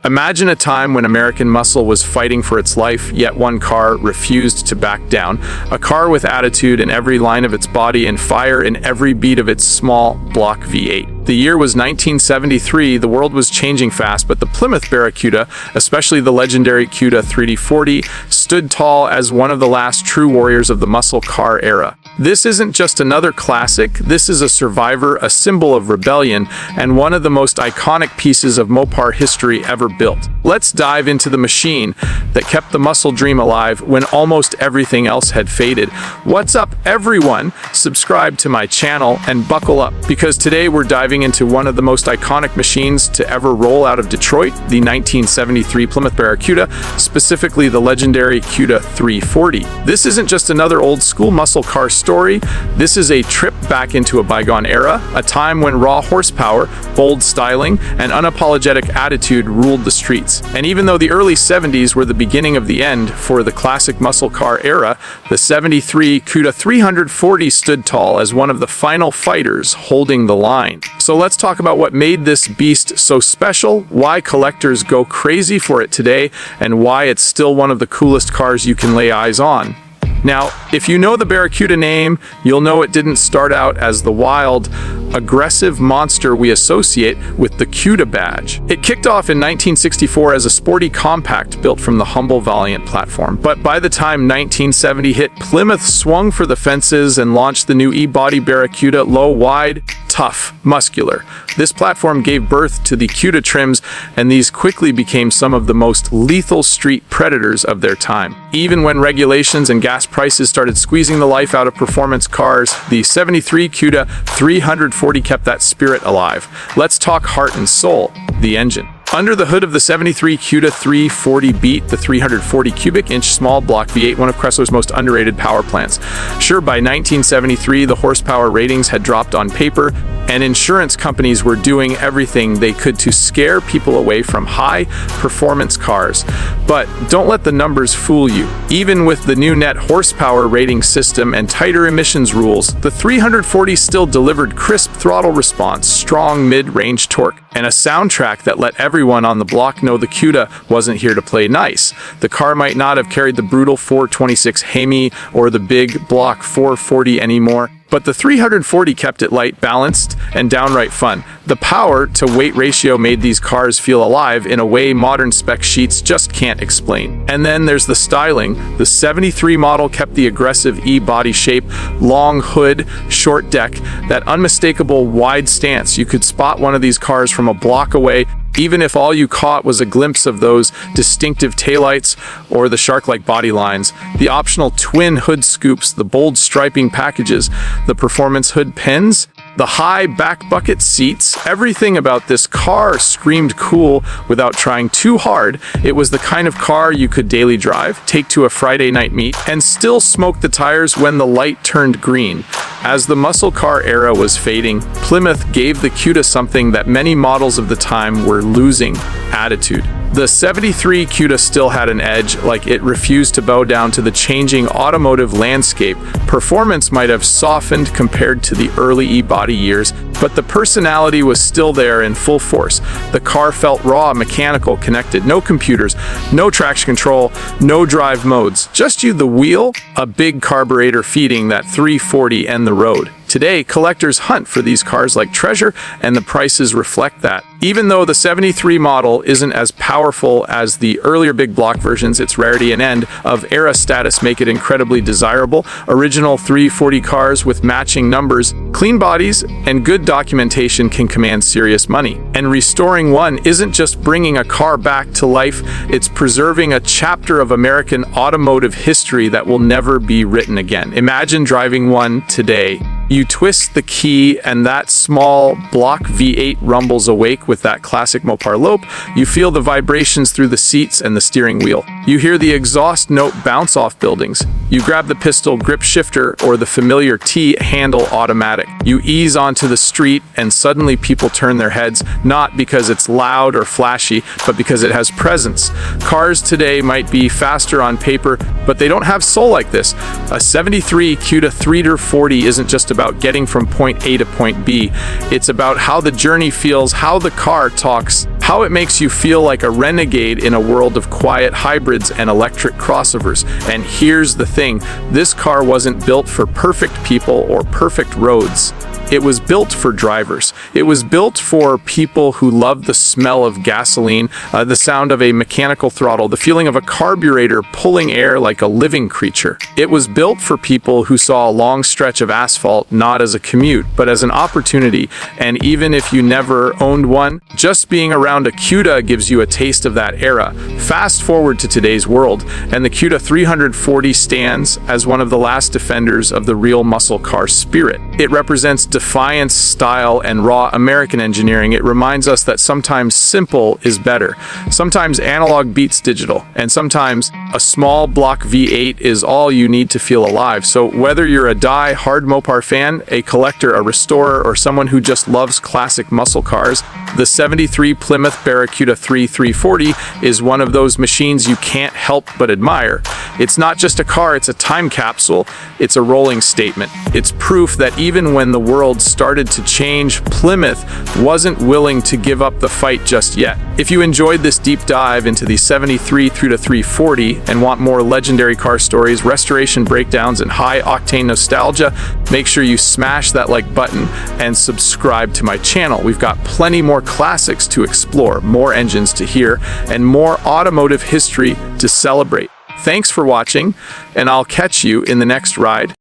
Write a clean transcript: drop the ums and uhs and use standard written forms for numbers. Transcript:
Imagine a time when American muscle was fighting for its life, yet one car refused to back down. A car with attitude in every line of its body and fire in every beat of its small block V8. The year was 1973. The world was changing fast, but the Plymouth Barracuda, especially the legendary Cuda 340, stood tall as one of the last true warriors of the muscle car era. This isn't just another classic, this is a survivor, a symbol of rebellion, and one of the most iconic pieces of Mopar history ever built. Let's dive into the machine that kept the muscle dream alive when almost everything else had faded. What's up, everyone? Subscribe to my channel and buckle up, because today we're diving into one of the most iconic machines to ever roll out of Detroit, the 1973 Plymouth Barracuda, specifically the legendary Cuda 340. This isn't just another old school muscle car story. This is a trip back into a bygone era, a time when raw horsepower, bold styling, and unapologetic attitude ruled the streets. And even though the early 70s were the beginning of the end for the classic muscle car era, the 73 Cuda 340 stood tall as one of the final fighters holding the line. So let's talk about what made this beast so special, why collectors go crazy for it today, and why it's still one of the coolest cars you can lay eyes on. Now, if you know the Barracuda name, you'll know it didn't start out as the wild, aggressive monster we associate with the Cuda badge. It kicked off in 1964 as a sporty compact built from the humble Valiant platform. But by the time 1970 hit, Plymouth swung for the fences and launched the new E-body Barracuda, low, wide, tough, muscular. This platform gave birth to the Cuda trims, and these quickly became some of the most lethal street predators of their time. Even when regulations and gas prices started squeezing the life out of performance cars, the 73 Cuda 340 kept that spirit alive. Let's talk heart and soul, the engine. Under the hood of the 73 Cuda 340 beat the 340 cubic inch small block V8, one of Chrysler's most underrated power plants. Sure, by 1973, the horsepower ratings had dropped on paper, and insurance companies were doing everything they could to scare people away from high-performance cars. But don't let the numbers fool you. Even with the new net horsepower rating system and tighter emissions rules, the 340 still delivered crisp throttle response, strong mid-range torque, and a soundtrack that let everyone on the block know the Cuda wasn't here to play nice. The car might not have carried the brutal 426 Hemi or the big block 440 anymore, but the 340 kept it light, balanced, and downright fun. The power-to-weight ratio made these cars feel alive in a way modern spec sheets just can't explain. And then there's the styling. The 73 model kept the aggressive E-body shape, long hood, short deck, that unmistakable wide stance. You could spot one of these cars from a block away, even if all you caught was a glimpse of those distinctive taillights or the shark-like body lines. The optional twin hood scoops, the bold striping packages, the performance hood pins, the high back bucket seats, everything about this car screamed cool without trying too hard. It was the kind of car you could daily drive, take to a Friday night meet, and still smoke the tires when the light turned green. As the muscle car era was fading, Plymouth gave the Cuda something that many models of the time were losing: attitude. The 73 Cuda still had an edge, like it refused to bow down to the changing automotive landscape. Performance might have softened compared to the early E-body years, but the personality was still there in full force. The car felt raw, mechanical, connected. No computers, no traction control, no drive modes. Just you, the wheel, a big carburetor feeding that 340, and the road. Today, collectors hunt for these cars like treasure, and the prices reflect that. Even though the 73 model isn't as powerful as the earlier big block versions, its rarity and end of era status make it incredibly desirable. Original 340 cars with matching numbers, clean bodies, and good documentation can command serious money. And restoring one isn't just bringing a car back to life, it's preserving a chapter of American automotive history that will never be written again. Imagine driving one today. You twist the key and that small block V8 rumbles awake with that classic Mopar lope. You feel the vibrations through the seats and the steering wheel. You hear the exhaust note bounce off buildings. You grab the pistol grip shifter or the familiar T-handle automatic. You ease onto the street and suddenly people turn their heads, not because it's loud or flashy, but because it has presence. Cars today might be faster on paper, but they don't have soul like this. A 73 Cuda 340 isn't just about getting from point A to point B. It's about how the journey feels, how the car talks, how it makes you feel like a renegade in a world of quiet hybrids and electric crossovers. And here's the thing, this car wasn't built for perfect people or perfect roads. It was built for drivers. It was built for people who love the smell of gasoline, the sound of a mechanical throttle, the feeling of a carburetor pulling air like a living creature. It was built for people who saw a long stretch of asphalt not as a commute, but as an opportunity. And even if you never owned one, just being around a Cuda gives you a taste of that era. Fast forward to today's world, and the Cuda 340 stands as one of the last defenders of the real muscle car spirit. It represents defiance, style, and raw American engineering. It reminds us that sometimes simple is better. Sometimes analog beats digital, and sometimes a small block V8 is all you need to feel alive. So whether you're a die-hard Mopar fan, a collector, a restorer, or someone who just loves classic muscle cars, the 73 Plymouth Barracuda 340 is one of those machines you can't help but admire. It's not just a car, it's a time capsule. It's a rolling statement. It's proof that even when the world started to change, Plymouth wasn't willing to give up the fight just yet. If you enjoyed this deep dive into the 73 through to 340 and want more legendary car stories, restoration breakdowns, and high-octane nostalgia, make sure you smash that like button and subscribe to my channel. We've got plenty more classics to explore, more engines to hear, and more automotive history to celebrate. Thanks for watching, and I'll catch you in the next ride.